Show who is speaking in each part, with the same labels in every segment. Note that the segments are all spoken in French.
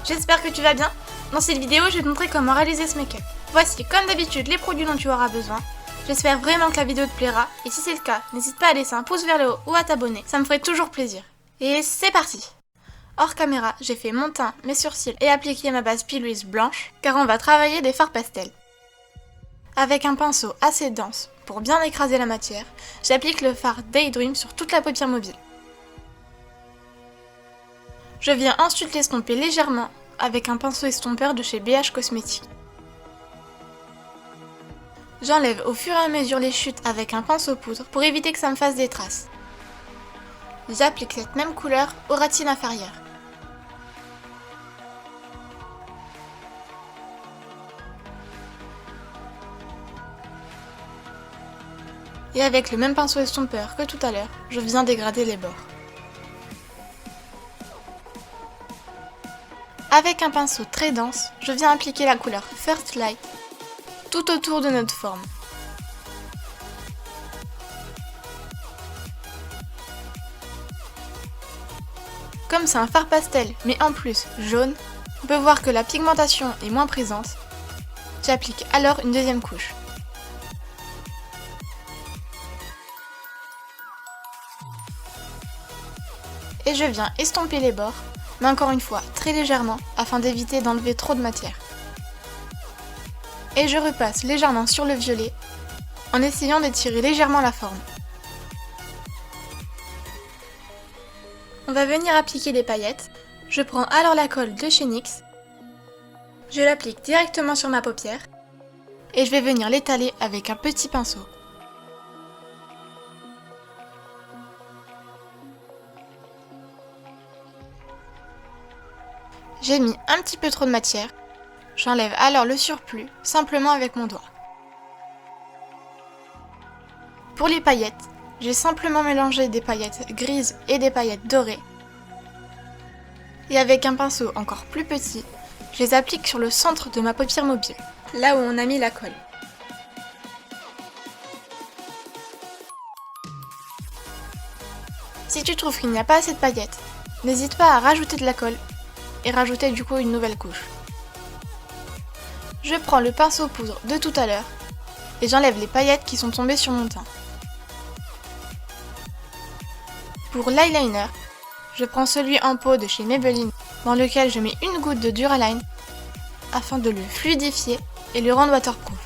Speaker 1: j'espère que tu vas bien. Dans cette vidéo, je vais te montrer comment réaliser ce make-up. Voici comme d'habitude les produits dont tu auras besoin. J'espère vraiment que la vidéo te plaira, et si c'est le cas, n'hésite pas à laisser un pouce vers le haut ou à t'abonner, ça me ferait toujours plaisir. Et c'est parti! Hors caméra, j'ai fait mon teint, mes sourcils et appliqué ma base pilouise blanche, car on va travailler des fards pastels. Avec un pinceau assez dense, pour bien écraser la matière, j'applique le fard Daydream sur toute la paupière mobile. Je viens ensuite l'estomper légèrement avec un pinceau estompeur de chez BH Cosmetics. J'enlève au fur et à mesure les chutes avec un pinceau poudre pour éviter que ça me fasse des traces. J'applique cette même couleur aux ratines inférieures. Et avec le même pinceau estompeur que tout à l'heure, je viens dégrader les bords. Avec un pinceau très dense, je viens appliquer la couleur First Light tout autour de notre forme. Comme c'est un fard pastel, mais en plus jaune, on peut voir que la pigmentation est moins présente. J'applique alors une deuxième couche. Et je viens estomper les bords, mais encore une fois très légèrement afin d'éviter d'enlever trop de matière. Et je repasse légèrement sur le violet en essayant d'étirer légèrement la forme. On va venir appliquer les paillettes. Je prends alors la colle de chez NYX, je l'applique directement sur ma paupière et je vais venir l'étaler avec un petit pinceau. J'ai mis un petit peu trop de matière, j'enlève alors le surplus simplement avec mon doigt. Pour les paillettes, j'ai simplement mélangé des paillettes grises et des paillettes dorées. Et avec un pinceau encore plus petit, je les applique sur le centre de ma paupière mobile, là où on a mis la colle. Si tu trouves qu'il n'y a pas assez de paillettes, n'hésite pas à rajouter de la colle et rajouter du coup une nouvelle couche. Je prends le pinceau poudre de tout à l'heure et j'enlève les paillettes qui sont tombées sur mon teint. Pour l'eyeliner, je prends celui en pot de chez Maybelline dans lequel je mets une goutte de Duraline afin de le fluidifier et le rendre waterproof.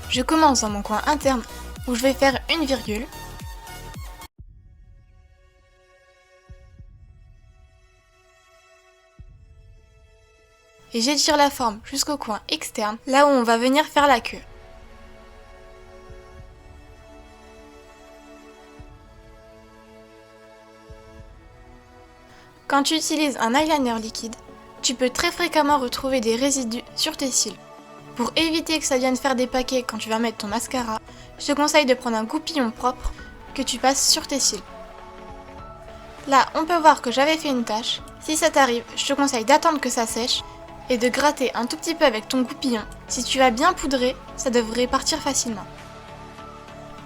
Speaker 1: Je commence dans mon coin interne où je vais faire une virgule. Et j'étire la forme jusqu'au coin externe, là où on va venir faire la queue. Quand tu utilises un eyeliner liquide, tu peux très fréquemment retrouver des résidus sur tes cils. Pour éviter que ça vienne faire des paquets quand tu vas mettre ton mascara, je te conseille de prendre un goupillon propre que tu passes sur tes cils. Là, on peut voir que j'avais fait une tache. Si ça t'arrive, je te conseille d'attendre que ça sèche et de gratter un tout petit peu avec ton goupillon. Si tu as bien poudré, ça devrait partir facilement.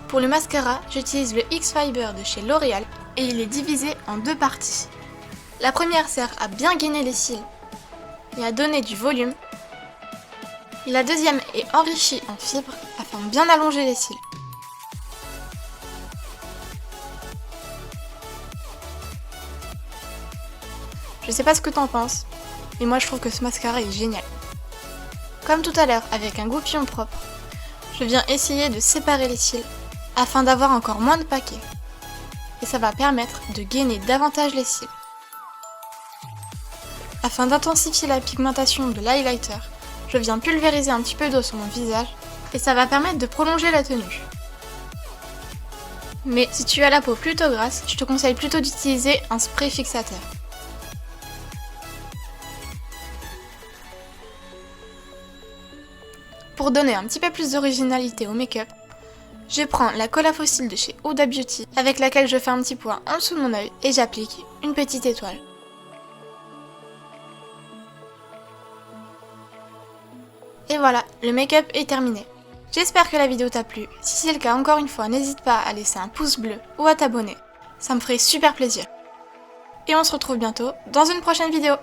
Speaker 1: Pour le mascara, j'utilise le X-Fiber de chez L'Oréal et il est divisé en deux parties. La première sert à bien gainer les cils et à donner du volume. Et la deuxième est enrichie en fibres afin de bien allonger les cils. Je sais pas ce que t'en penses, mais moi je trouve que ce mascara est génial. Comme tout à l'heure avec un goupillon propre, je viens essayer de séparer les cils afin d'avoir encore moins de paquets. Et ça va permettre de gainer davantage les cils. Afin d'intensifier la pigmentation de l'highlighter, je viens pulvériser un petit peu d'eau sur mon visage et ça va permettre de prolonger la tenue. Mais si tu as la peau plutôt grasse, je te conseille plutôt d'utiliser un spray fixateur. Pour donner un petit peu plus d'originalité au make-up, je prends la colle à fossiles de chez Huda Beauty avec laquelle je fais un petit point en dessous de mon œil et j'applique une petite étoile. Et voilà, le make-up est terminé. J'espère que la vidéo t'a plu. Si c'est le cas, encore une fois, n'hésite pas à laisser un pouce bleu ou à t'abonner. Ça me ferait super plaisir. et on se retrouve bientôt dans une prochaine vidéo.